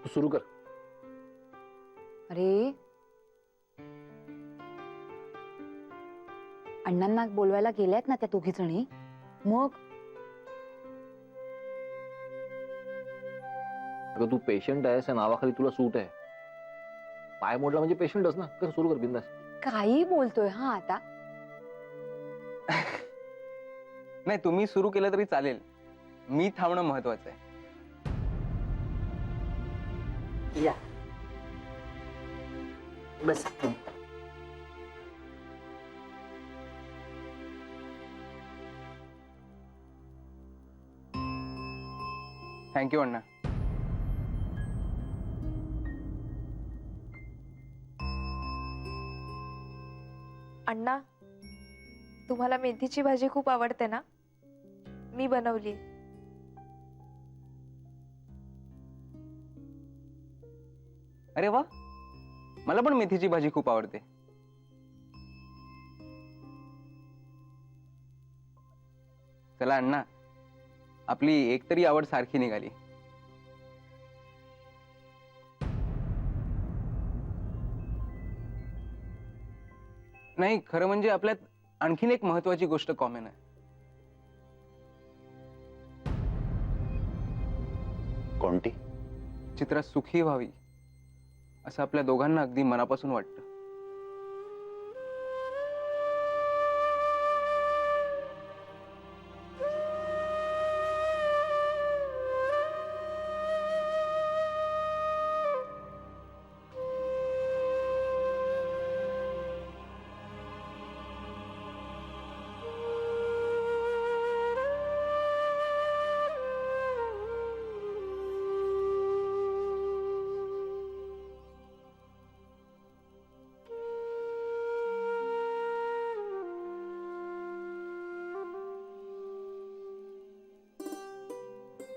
तू सुरू कर. अरे अण्णांना बोलवायला गेल्यात ना त्या दोघी जणी. मग अगं तू पेशंट आहेस, या नावाखाली तुला सूट आहे. पाय मोडला म्हणजे पेशंटच ना. कर, सुरू कर बिंदास. काही बोलतोय हा आता. नाही, तुम्ही सुरू केलं तरी चालेल. मी थांबणं महत्वाचं आहे. या बस. थँक्यू अण्णा. अण्णा, तुम्हाला मेथीची भाजी खूप आवडते ना? मी बनवली. अरे वा, मला पण मेथीची भाजी खूप आवडते. चला अण्णा, आपली एकतरी आवड सारखी निघाली. नाही, खरं म्हणजे आपल्यात आणखीन एक महत्वाची गोष्ट कॉमन आहे. कोणती? चित्रा सुखी व्हावी असं आपल्या दोघांना अगदी मनापासून वाटतं.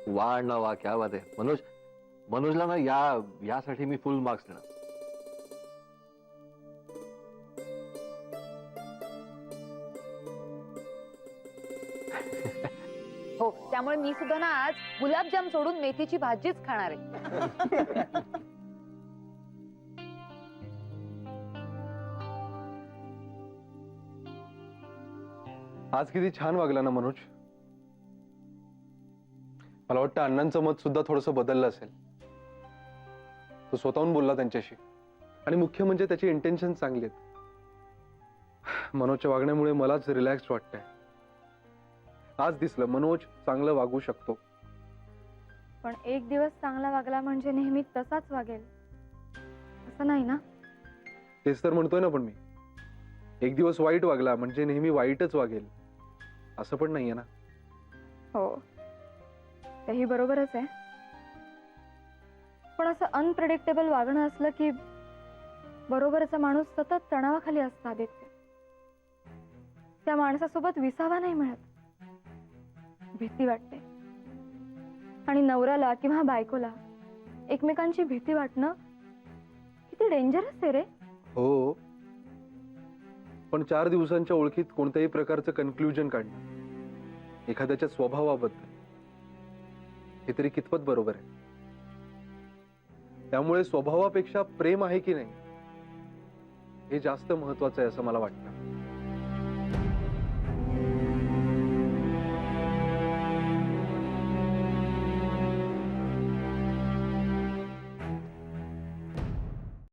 वा अण्णा वा, क्या बात आहे. मनोजला ना यासाठी मी फुल मार्क्स देणार. हो, त्यामुळे मी सुद्धा ना आज गुलाबजाम सोडून मेथीची भाजीच खाणार आहे. आज किती छान वागला ना मनोज. मला वाटतं अण्णांचं मत सुद्धा थोडंसं बदललं असेल. तो स्वतःहून बोलला त्यांच्याशी, आणि मुख्य म्हणजे त्याची इंटेन्शन चांगली आहेत. मनोजच्या वागण्यामुळे मलाच रिलॅक्स वाटतंय. आज दिसलं मनोज चांगलं वागू शकतो. पण एक दिवस चांगला वागला म्हणजे नेहमी तसाच वागेल असं नाही ना? तेच तर म्हणतोय ना. पण मी एक दिवस वाईट वागला म्हणजे नेहमी वाईटच वागेल असं पण नाहीये ना. हो, तेही बरोबरच आहे. पण असं अनप्रेडिक्टेबल वागणं असलं की बरोबरचा माणूस सतत तणावाखाली असतो. आदित्य, त्या माणसासोबत विसावा नाही मिळत. भीती वाटते. आणि नवऱ्याला किंवा बायकोला एकमेकांची भीती वाटणं किती डेंजरस आहे रे. हो, पण 4 दिवसांच्या ओळखीत कोणत्याही प्रकारचं कन्क्लुजन काढणं एखाद्याच्या स्वभावाबद्दल हे तरी कितपत बरोबर आहे. त्यामुळे स्वभावापेक्षा प्रेम आहे की नाही हे जास्त महत्वाचं आहे असं मला वाटतं.